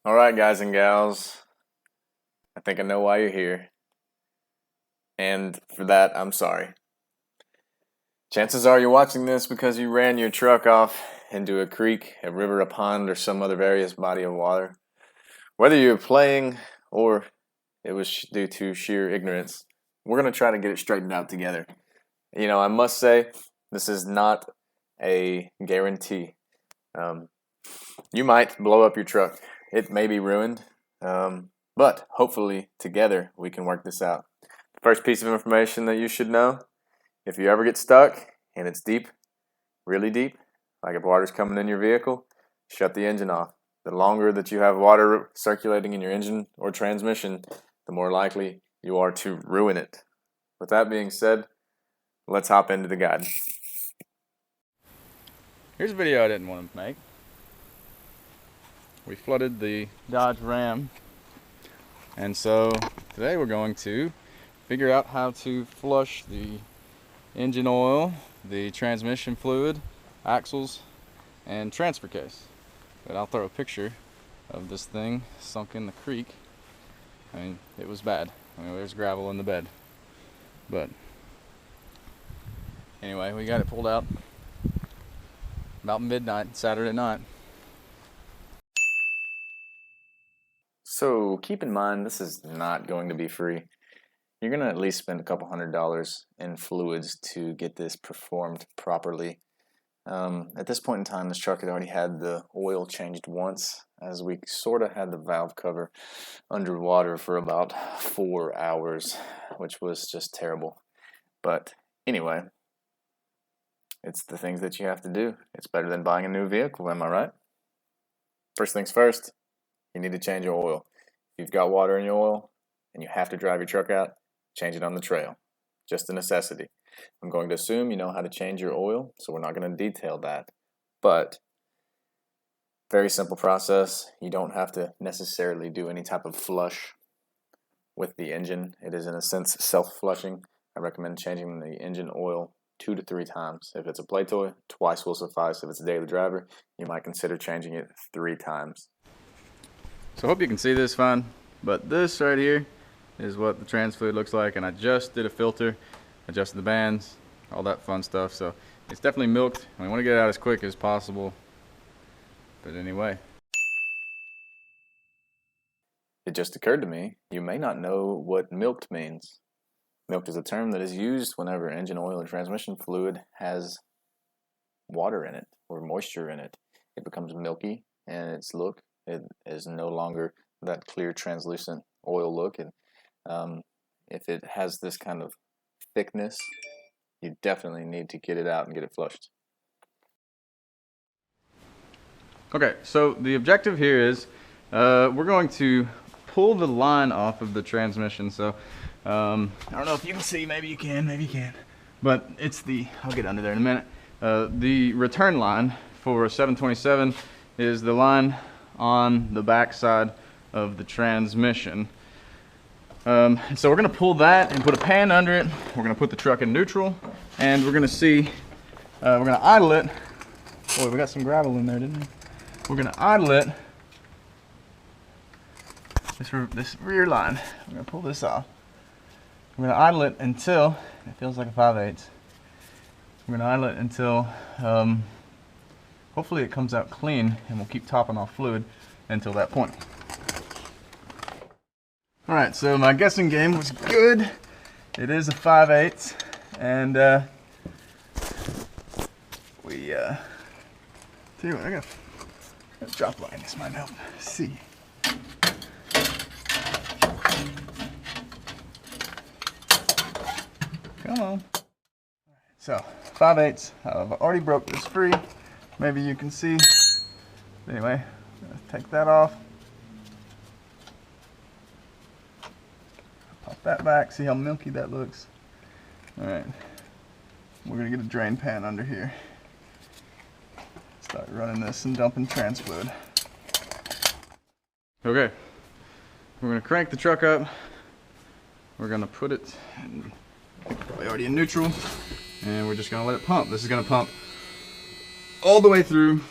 Alright, guys and gals, I think I know why you're here. And for that, I'm sorry. Chances are you're watching this because you ran your truck off into a creek, a river, a pond, or some other various body of water. Whether you're playing or it was due to sheer ignorance, we're going to try to get it straightened out together. You know, I must say, this is not a guarantee. You might blow up your truck. It may be ruined, but hopefully together we can work this out. First piece of information that you should know, if you ever get stuck and it's deep, really deep, like if water's coming in your vehicle, shut the engine off. The longer that you have water circulating in your engine or transmission, the more likely you are to ruin it. With that being said, let's hop into the guide. Here's a video I didn't want to make. We flooded the Dodge Ram, and so today we're going to figure out how to flush the engine oil, the transmission fluid, axles, and transfer case. But I'll throw a picture of this thing sunk in the creek. I mean, it was bad. I mean, there's gravel in the bed. But anyway, we got it pulled out about midnight Saturday night. So keep in mind, this is not going to be free. You're going to at least spend a couple $100s in fluids to get this performed properly. At this point in time, this truck had already had the oil changed once, as we sort of had the valve cover underwater for about 4 hours, which was just terrible. But anyway, it's the things that you have to do. It's better than buying a new vehicle, am I right? First things first, you need to change your oil. If you've got water in your oil and you have to drive your truck out, change it on the trail. Just a necessity. I'm going to assume you know how to change your oil, so we're not going to detail that. But very simple process. You don't have to necessarily do any type of flush with the engine. It is in a sense self-flushing. I recommend changing the engine oil 2 to 3 times. If it's a play toy, twice will suffice. If it's a daily driver, you might consider changing it 3 times. So I hope you can see this fine, but this right here is what the trans fluid looks like, and I just did a filter, adjusted the bands, all that fun stuff. So it's definitely milked, and we want to get it out as quick as possible. But anyway, it just occurred to me, you may not know what milked means. Milked is a term that is used whenever engine oil or transmission fluid has water in it or moisture in it. It becomes milky, and its look, it is no longer that clear translucent oil look. And if it has this kind of thickness, you definitely need to get it out and get it flushed. okay, so the objective here is we're going to pull the line off of the transmission. So I don't know if you can see, maybe you can, but it's the, I'll get under there in a minute. The return line for a 727 is the line on the back side of the transmission. So we're going to pull that and put a pan under it. We're going to put the truck in neutral, and we're going to see, we're going to idle it. Boy, we got some gravel in there, didn't we? We're going to idle it, this rear line. We're going to pull this off. We're going to idle it until, it feels like a 5/8. We're going to idle it until, hopefully it comes out clean, and we'll keep topping off fluid until that point. Alright, so my guessing game was good. It is a 5/8, and we tell you what, I got a drop line. This might help. Let's see. Come on. So 5/8. I've already broke this free. Maybe you can see. Anyway, let's take that off. Pop that back. See how milky that looks. All right. We're gonna get a drain pan under here. Start running this and dumping trans fluid. Okay. We're gonna crank the truck up. We're gonna put it in, probably already in neutral, and we're just gonna let it pump. This is gonna pump all the way through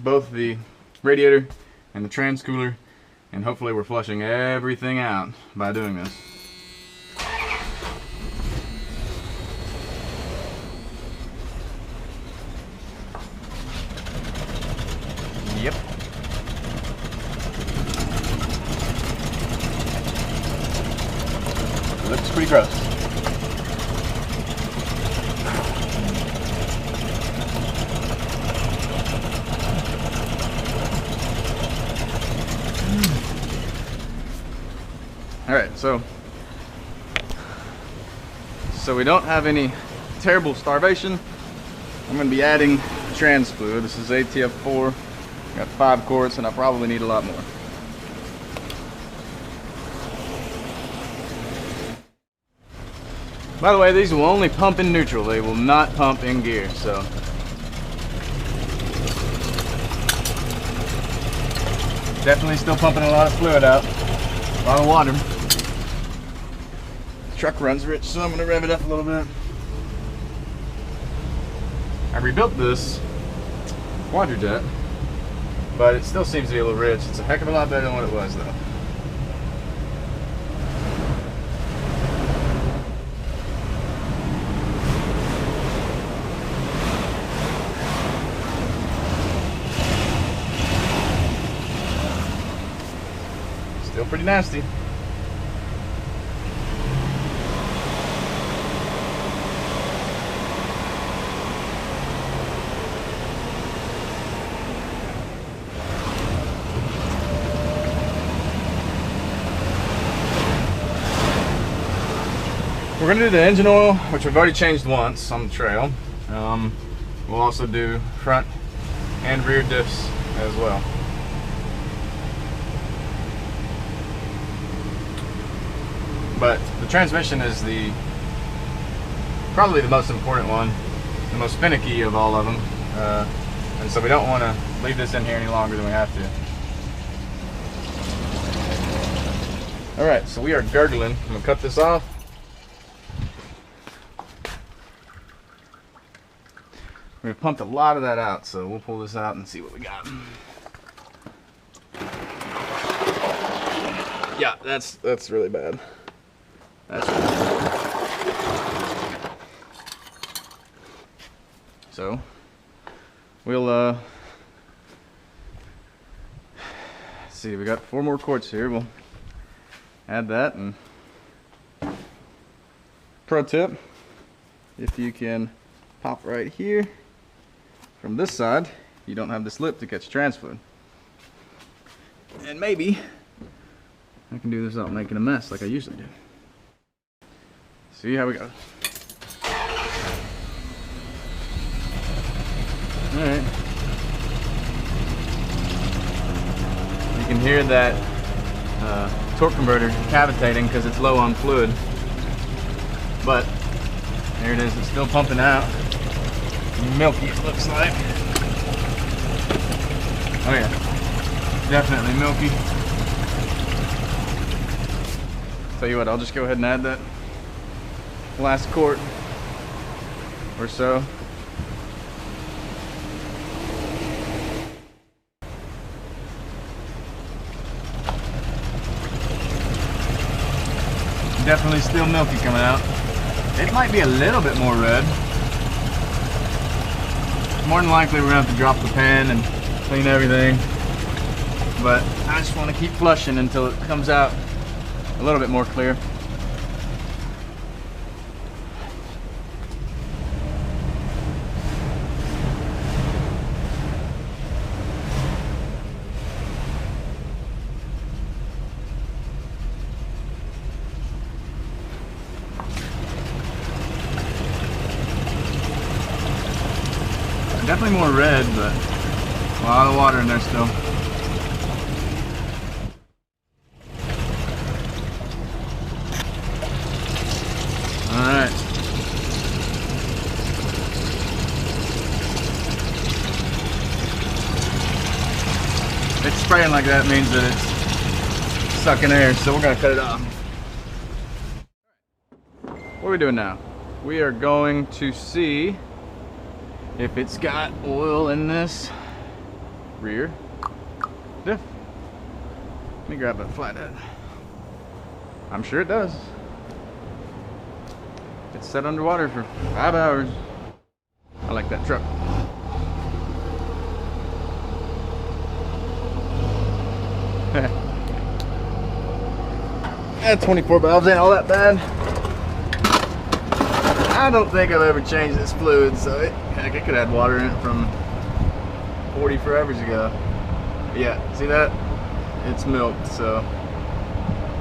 both the radiator and the trans cooler, and hopefully we're flushing everything out by doing this. Yep. It looks pretty gross. Alright, so we don't have any terrible starvation. I'm going to be adding trans fluid. This is ATF4. Got 5 quarts, and I probably need a lot more. By the way, these will only pump in neutral. They will not pump in gear, so. Definitely still pumping a lot of fluid out. A lot of water. The truck runs rich, so I'm going to rev it up a little bit. I rebuilt this quadrijet, but it still seems to be a little rich. It's a heck of a lot better than what it was, though. Still pretty nasty. We're going to do the engine oil, which we've already changed once on the trail. We'll also do front and rear diffs as well. But the transmission is probably the most important one, the most finicky of all of them. And so we don't want to leave this in here any longer than we have to. Alright, so we are gurgling. I'm going to cut this off. We've pumped a lot of that out, so we'll pull this out and see what we got. Yeah, that's really bad. That's really bad. So we'll let's see, we got 4 more quarts here. We'll add that. And pro tip, if you can pop right here from this side, you don't have this lip to catch trans fluid. And maybe I can do this without making a mess like I usually do. See how we go. Alright. You can hear that torque converter cavitating because it's low on fluid. But there it is, it's still pumping out. Milky, it looks like. Oh yeah, definitely milky. Tell you what, I'll just go ahead and add that last quart or so. Definitely still milky coming out. It might be a little bit more red. More than likely we're gonna have to drop the pan and clean everything. But I just want to keep flushing until it comes out a little bit more clear. Definitely more red, but a lot of water in there still. Alright. If it's spraying like that, means that it's sucking air, so we're going to cut it off. What are we doing now? We are going to see if it's got oil in this rear diff. Let me grab that flathead. I'm sure it does. It's set underwater for 5 hours. I like that truck. That 24 valves ain't all that bad. I don't think I've ever changed this fluid, so heck, it could have had water in it from 40 forevers ago. But yeah, see that? It's milked, so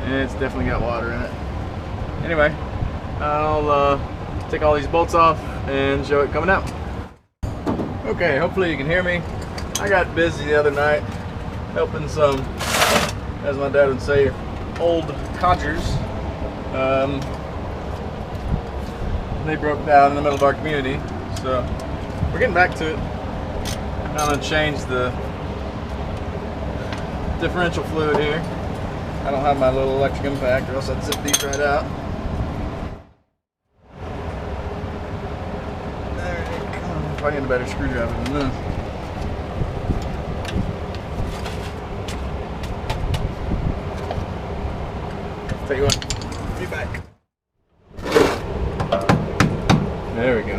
it's definitely got water in it. Anyway, I'll take all these bolts off and show it coming out. Okay, hopefully you can hear me. I got busy the other night helping some, as my dad would say, old codgers. They broke down in the middle of our community, so we're getting back to it. I'm gonna change the differential fluid here. I don't have my little electric impact, or else I'd zip these right out. There it comes. Probably need a better screwdriver than this. Tell you what, be back. There we go.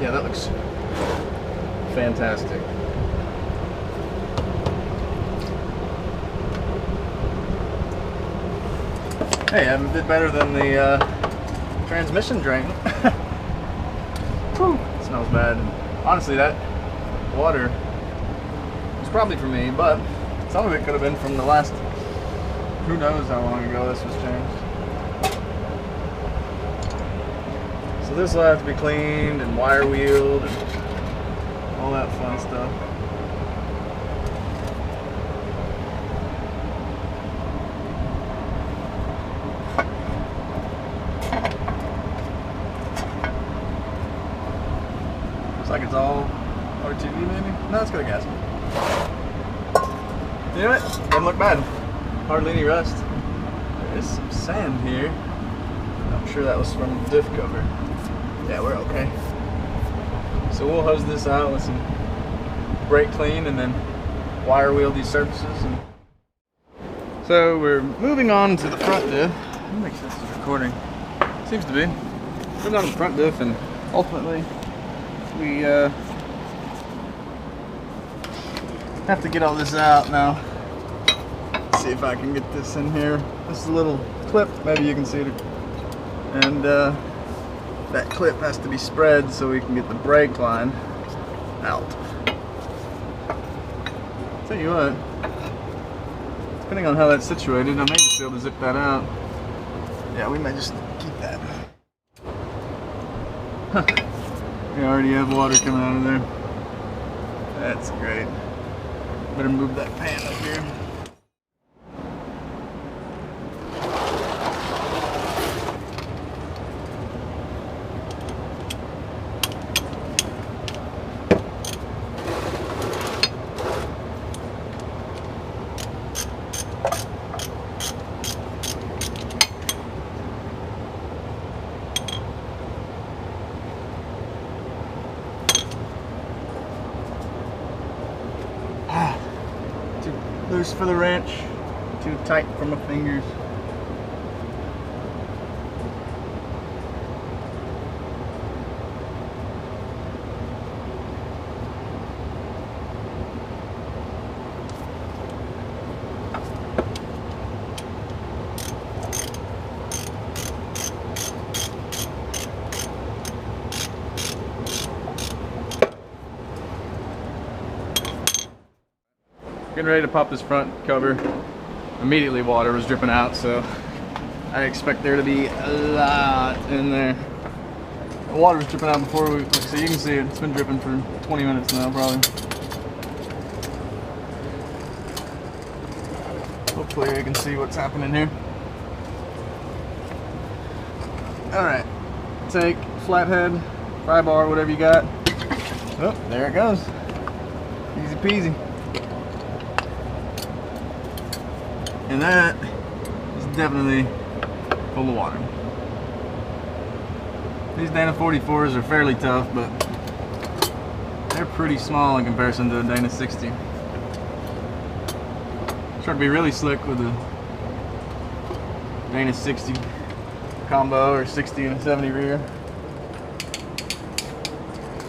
Yeah, that looks fantastic. Hey, I did better than the transmission drain. Whew, it smells bad. And honestly, that water was probably for me, but some of it could have been from the last, who knows how long ago this was changed. So this will have to be cleaned and wire wheeled and all that fun stuff. Looks like it's all RTV maybe? No, it's got a gasket. You know what? Doesn't look bad. Hardly any rust. There is some sand here. I'm sure that was from the Diff cover. Yeah, we're okay. So we'll hose this out with some brake clean and then wire wheel these surfaces. So we're moving on to the front diff. Let me make sure this is recording. Seems to be. Moving on to the front diff, and ultimately we have to get all this out now. Let's see if I can get this in here. This is a little clip, maybe you can see it. And that clip has to be spread so we can get the brake line out. Tell you what, depending on how that's situated, I may just be able to zip that out. Yeah, we may just keep that. We already have water coming out of there. That's great. Better move that pan up here. Too loose for the wrench, too tight for my fingers. Getting ready to pop this front cover. Immediately water was dripping out, so I expect there to be a lot in there. The water was dripping out before we, so you can see it, it's been dripping for 20 minutes now probably. Hopefully you can see what's happening here. Alright, take flathead, pry bar, whatever you got. Oh, there it goes. Easy peasy. And that is definitely full of water. These Dana 44s are fairly tough, but they're pretty small in comparison to a Dana 60. Try to be really slick with a Dana 60 combo or 60 and a 70 rear.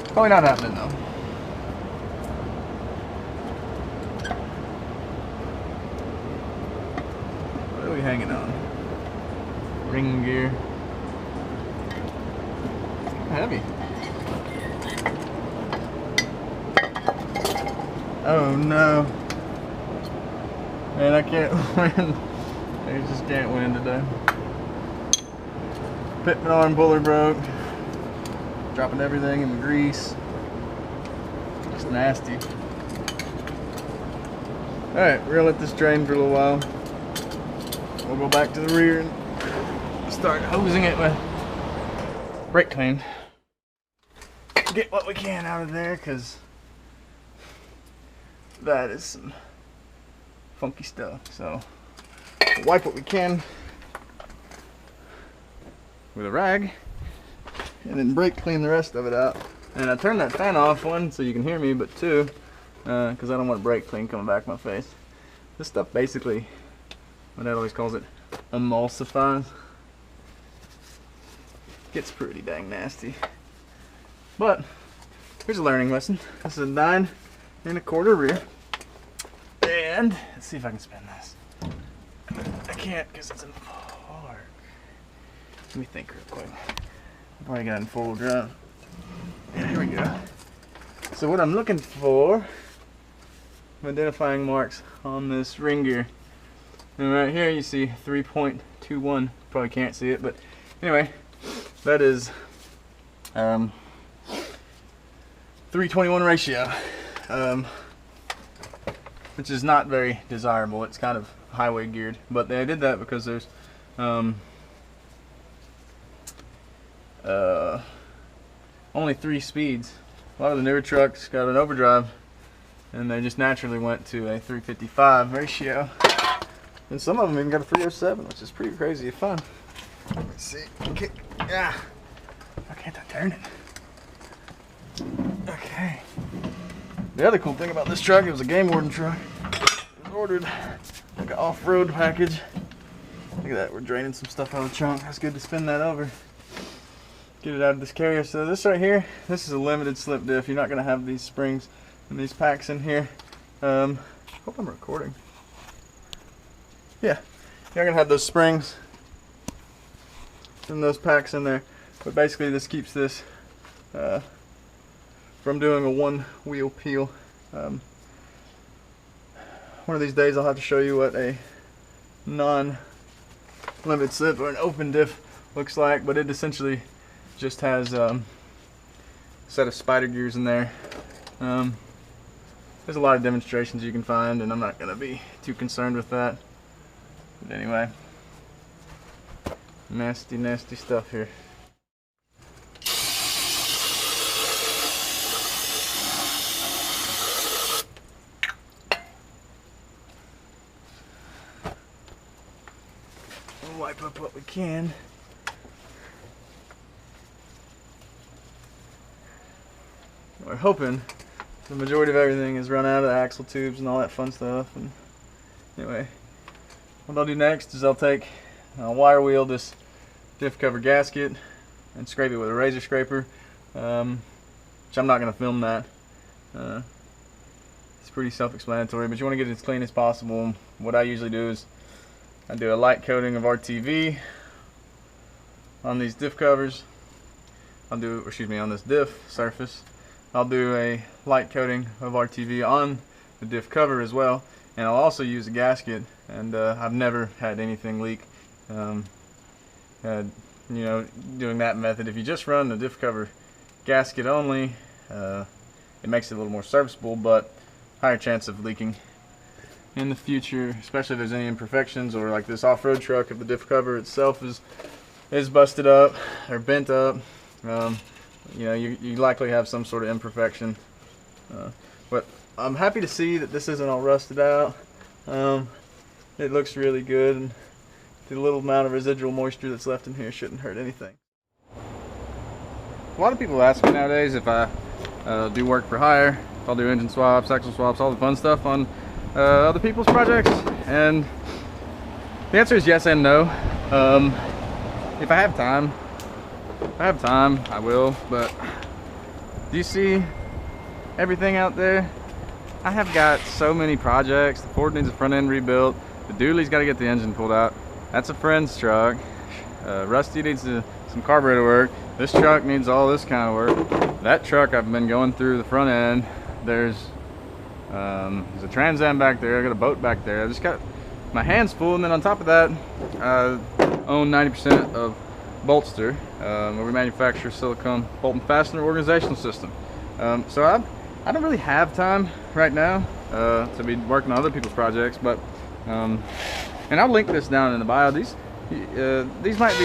Probably not happening though. What are we hanging on? Ring gear. Heavy. Oh no. Man, I can't win. I just can't win today. Pitman arm puller broke. Dropping everything in the grease. Just nasty. Alright, we're gonna let this drain for a little while. We'll go back to the rear and start hosing it with brake clean. Get what we can out of there, because that is some funky stuff. So we'll wipe what we can with a rag and then brake clean the rest of it out. And I turned that fan off, one, so you can hear me, but two, because I don't want brake clean coming back in my face. This stuff basically, my dad always calls it, emulsifies. Gets pretty dang nasty. But here's a learning lesson. This is a 9 1/4 rear. And let's see if I can spin this. I can't because it's in park. Let me think real quick. I've probably got it in 4-wheel drive. Yeah, here we go. So what I'm looking for, I'm identifying marks on this ring gear. And right here you see 3.21. Probably can't see it, but anyway, that is 3:21 ratio. Which is not very desirable. It's kind of highway geared, but they did that because there's only 3 speeds. A lot of the newer trucks got an overdrive, and they just naturally went to a 355 ratio, and some of them even got a 307, which is pretty crazy fun. Let's see. Okay. Yeah. Why can't I turn it? Okay. The other cool thing about this truck, it was a game warden truck. It was ordered like an off-road package. Look at that, we're draining some stuff out of the trunk. That's good to spin that over. Get it out of this carrier. So this right here, this is a limited slip diff. You're not gonna have these springs and these packs in here. Hope I'm recording. Yeah, you're not gonna have those springs and those packs in there. But basically this keeps this from doing a one-wheel peel. One of these days I'll have to show you what a non-limited slip or an open diff looks like, but it essentially just has a set of spider gears in there. There's a lot of demonstrations you can find, and I'm not going to be too concerned with that. But anyway, nasty, nasty stuff here. We'll wipe up what we can. We're hoping the majority of everything is run out of the axle tubes and all that fun stuff. And anyway, what I'll do next is I'll wire wheel this diff cover gasket and scrape it with a razor scraper, which I'm not going to film that. It's pretty self-explanatory, but you want to get it as clean as possible. What I usually do is I do a light coating of RTV on these diff covers. On this diff surface. I'll do a light coating of RTV on the diff cover as well, and I'll also use a gasket, and I've never had anything leak. You know, doing that method, if you just run the diff cover gasket only, it makes it a little more serviceable, but higher chance of leaking in the future, especially if there's any imperfections, or like this off-road truck, if the diff cover itself is busted up or bent up. You know, you likely have some sort of imperfection, but I'm happy to see that this isn't all rusted out. It looks really good, and the little amount of residual moisture that's left in here shouldn't hurt anything. A lot of people ask me nowadays if I do work for hire. I'll do engine swaps, axle swaps, all the fun stuff on other people's projects. And the answer is yes and no. If I have time, I will. But do you see everything out there? I have got so many projects. The Ford needs a front end rebuilt. The dually's got to get the engine pulled out. That's a friend's truck. Rusty needs some carburetor work. This truck needs all this kind of work. That truck, I've been going through the front end. There's a Trans Am back there. I got a boat back there. I just got my hands full, and then on top of that, I own 90% of Bolster, where we manufacture silicone bolt and fastener organizational system. So I don't really have time right now to be working on other people's projects, but and I'll link this down in the bio. These might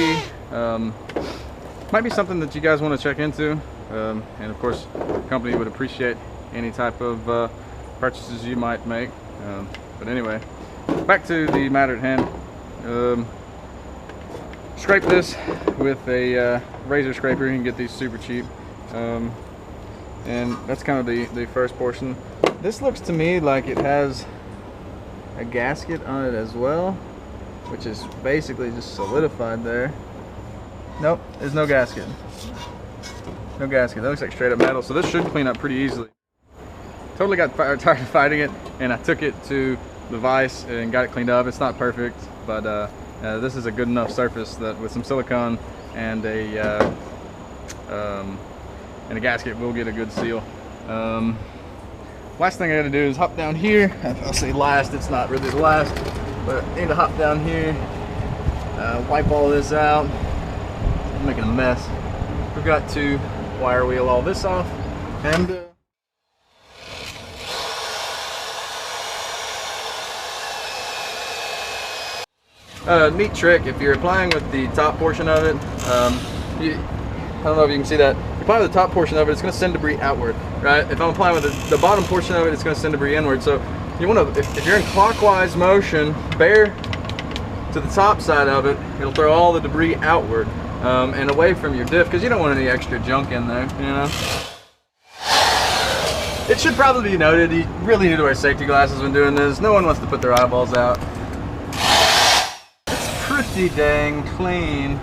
be something that you guys want to check into, and of course, the company would appreciate any type of purchases you might make. But anyway, back to the matter at hand. Scrape this with a razor scraper. You can get these super cheap. And that's kind of the first portion. This looks to me like it has a gasket on it as well, which is basically just solidified there. Nope, there's no gasket. No gasket. That looks like straight up metal, so this should clean up pretty easily. Totally got tired of fighting it, and I took it to the vise and got it cleaned up. It's not perfect, but this is a good enough surface that with some silicone and a gasket we'll get a good seal. Last thing I gotta do is hop down here. I'll say last, it's not really the last, but I need to hop down here, wipe all this out. I'm making a mess. Forgot to wire wheel all this off, and neat trick if you're applying with the top portion of it. I don't know if you can see that. If you apply with the top portion of it, it's going to send debris outward, right? If I'm applying with the bottom portion of it, it's going to send debris inward. So you want to, if you're in clockwise motion, bear to the top side of it, it'll throw all the debris outward and away from your diff, because you don't want any extra junk in there, you know? It should probably be noted, you really need to wear safety glasses when doing this. No one wants to put their eyeballs out. It's pretty dang clean.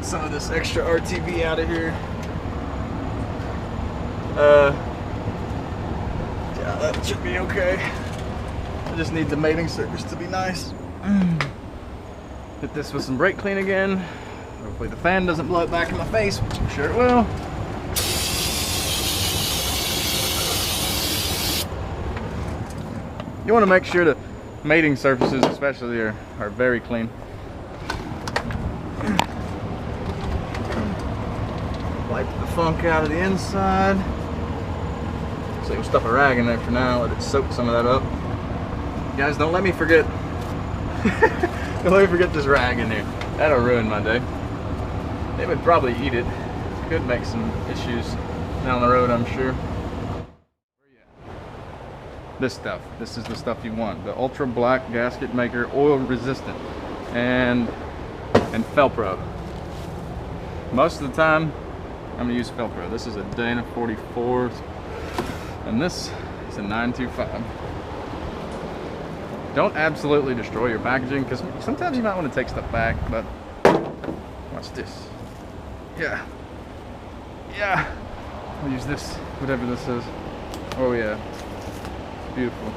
Some of this extra RTV out of here. Yeah, that should be okay. I just need the mating surface to be nice. Hit this with some brake clean again. Hopefully the fan doesn't blow it back in my face, which I'm sure it will. You want to make sure the mating surfaces especially are very clean. Wipe the funk out of the inside. So we'll stuff a rag in there for now, let it soak some of that up. Guys, don't let me forget. Don't let me forget this rag in here. That'll ruin my day. They would probably eat it. Could make some issues down the road, I'm sure. This stuff. This is the stuff you want. The Ultra Black Gasket Maker, oil resistant, and Felpro. Most of the time, I'm gonna use Felpro. This is a Dana 44, and this is a 925. Don't absolutely destroy your packaging, because sometimes you might want to take stuff back, but watch this. Yeah. Yeah. I'll use this, whatever this is. Oh yeah. Beautiful.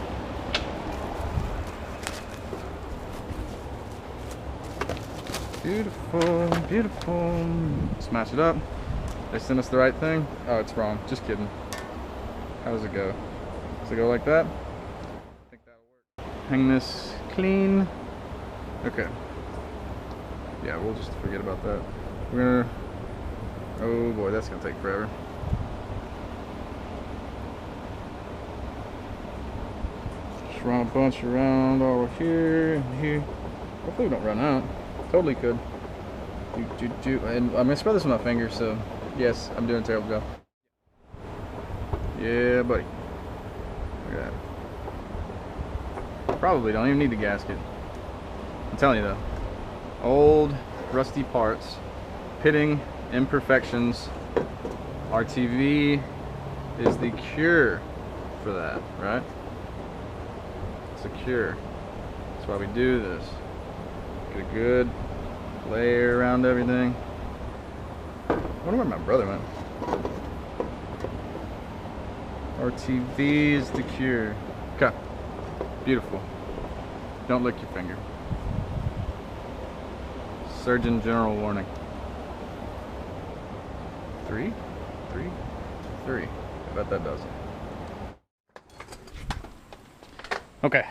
Beautiful, beautiful. Smash it up. They sent us the right thing. Oh, it's wrong. Just kidding. How does it go? Does it go like that? I think that'll work. Hang this clean. Okay. Yeah, we'll just forget about that. We're gonna... Oh boy, that's gonna take forever. Just run a bunch around all here and here. Hopefully we don't run out. Totally could. And I'm gonna spray this with my finger, so yes, I'm doing a terrible job. Yeah, buddy. Look at that. Probably don't even need the gasket. I'm telling you though. Old, rusty parts, pitting, imperfections, RTV, is the cure for that, right? It's a cure. That's why we do this. Get a good layer around everything. I wonder where my brother went. RTV is the cure. Okay. Beautiful. Don't lick your finger. Surgeon General warning. 3, 3, 3. I bet that does it. Okay.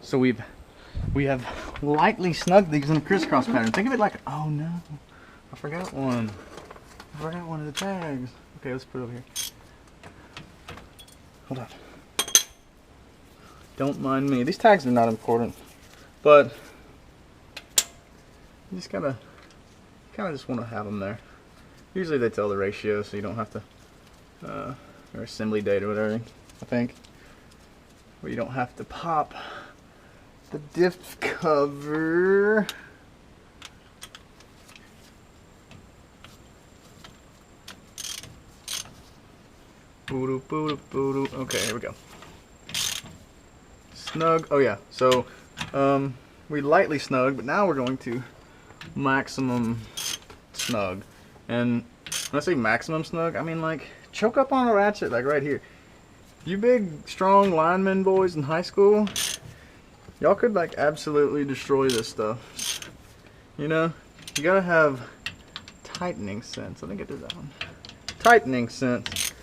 So we have lightly snugged these in a crisscross pattern. Think of it like, oh no, I forgot one. I forgot one of the tags. Okay, let's put it over here. Hold on. Don't mind me. These tags are not important, but you just kind of just want to have them there. Usually they tell the ratio, so you don't have to, or assembly date or whatever, I think. Where you don't have to pop the Diff cover. Boo-doo, boo-doo, boo-doo. Okay, here we go. Snug. Oh yeah. So we lightly snug, but now we're going to maximum snug. And when I say maximum snug, I mean like choke up on a ratchet, like right here. You big, strong linemen boys in high school, y'all could like absolutely destroy this stuff. You know, you gotta have tightening sense. I think I did that one. Tightening sense.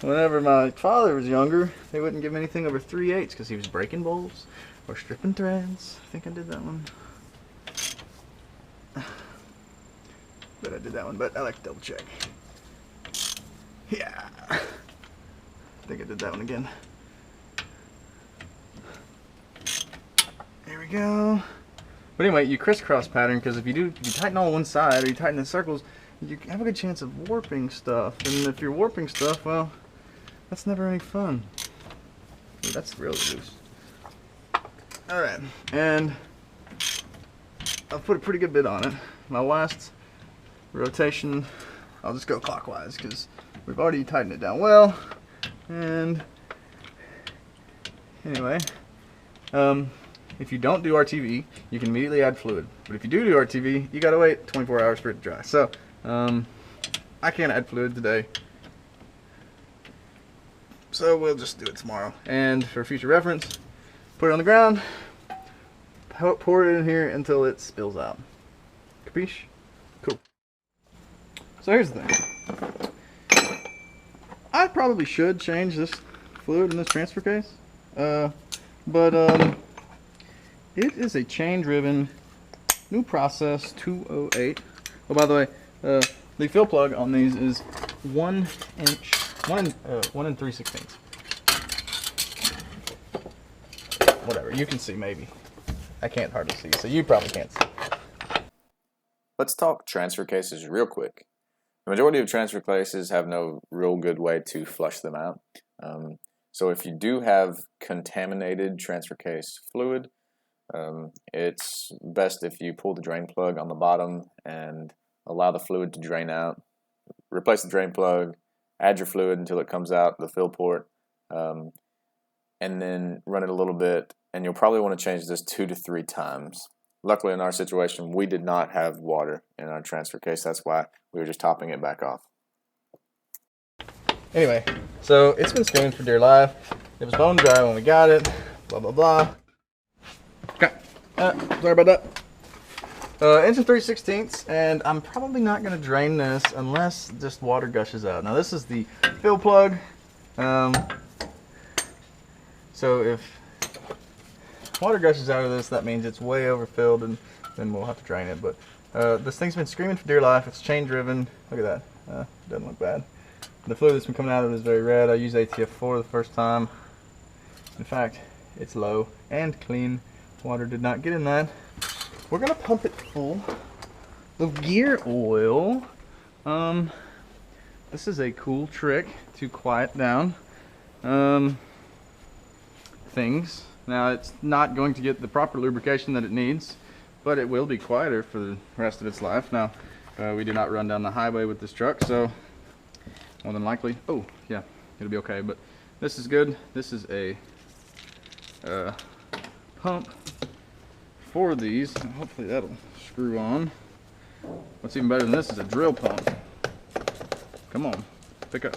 Whenever my father was younger, they wouldn't give him anything over 3/8 because he was breaking bolts or stripping threads. I think I did that one. But I did that one, but I like to double check. Yeah. I think I did that one again. There we go. But anyway, you crisscross pattern because if you tighten all one side or you tighten the circles, you have a good chance of warping stuff. And if you're warping stuff, well, that's never any fun. Ooh, that's really loose. Alright, and I've put a pretty good bit on it. My last rotation, I'll just go clockwise because we've already tightened it down well. And anyway, if you don't do RTV, you can immediately add fluid. But if you do RTV, you gotta wait 24 hours for it to dry. So I can't add fluid today, so we'll just do it tomorrow. And for future reference, put it on the ground, pour it in here until it spills out. Capiche? Cool. So here's the thing. I probably should change this fluid in this transfer case, but it is a chain-driven new process 208. Oh, by the way, the fill plug on these is 1 inch, 1 and 3/16. Whatever, you can see maybe. I can't hardly see, so you probably can't see. Let's talk transfer cases real quick. The majority of transfer cases have no real good way to flush them out. So if you do have contaminated transfer case fluid, it's best if you pull the drain plug on the bottom and allow the fluid to drain out. Replace the drain plug, add your fluid until it comes out the fill port, and then run it a little bit, and you'll probably want to change this 2 to 3 times. Luckily in our situation, we did not have water in our transfer case. That's why we were just topping it back off. Anyway, so it's been screaming for dear life. It was bone dry when we got it, blah, blah, blah. Okay, sorry about that. 1 and 3/16, and I'm probably not going to drain this unless just water gushes out. Now this is the fill plug. So if water gushes out of this, that means it's way overfilled, and then we'll have to drain it. But this thing's been screaming for dear life. It's chain driven. Look at that. Doesn't look bad. The fluid that's been coming out of it is very red. I used ATF4 the first time. In fact, it's low and clean. Water did not get in that. We're gonna pump it full of gear oil. This is a cool trick to quiet down things. Now it's not going to get the proper lubrication that it needs, but it will be quieter for the rest of its life. Now we do not run down the highway with this truck, so more than likely, oh yeah, it'll be okay. But this is good. This is a pump for these. Hopefully that'll screw on. What's even better than this is a drill pump. Come on, pick up.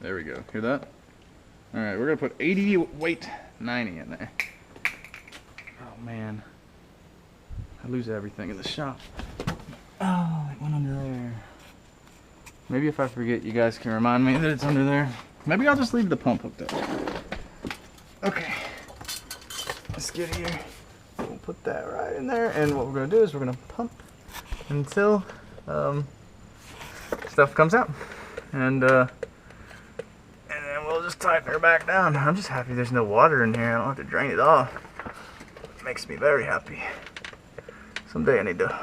There we go. Hear that? All right, we're gonna put 80 weight 90 in there. Oh man, I lose everything in the shop. Oh, it went under there. Maybe if I forget, you guys can remind me that it's under there. Maybe I'll just leave the pump hooked up. Okay, let's get here. We'll put that right in there, and what we're gonna do is we're gonna pump until stuff comes out, and then we'll just tighten her back down. I'm just happy there's no water in here. I don't have to drain it off. It makes me very happy. Someday I need to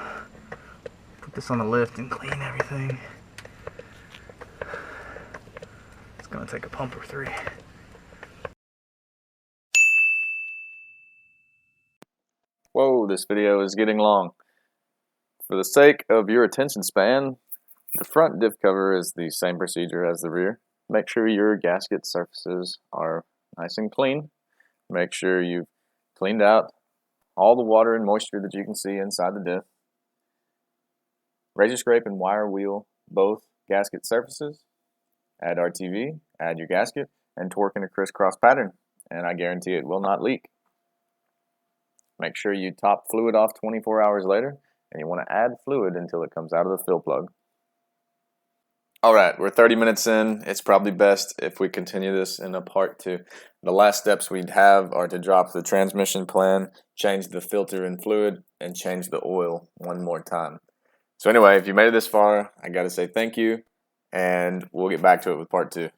put this on the lift and clean everything. It's gonna take a pump or 3. Whoa, this video is getting long. For the sake of your attention span, the front diff cover is the same procedure as the rear. Make sure your gasket surfaces are nice and clean. Make sure you've cleaned out all the water and moisture that you can see inside the diff. Razor scrape and wire wheel both gasket surfaces. Add RTV, add your gasket, and torque in a crisscross pattern, and I guarantee it will not leak. Make sure you top fluid off 24 hours later, and you want to add fluid until it comes out of the fill plug. Alright, we're 30 minutes in. It's probably best if we continue this in a part 2. The last steps we'd have are to drop the transmission plan, change the filter and fluid, and change the oil one more time. So anyway, if you made it this far, I gotta say thank you, and we'll get back to it with part 2.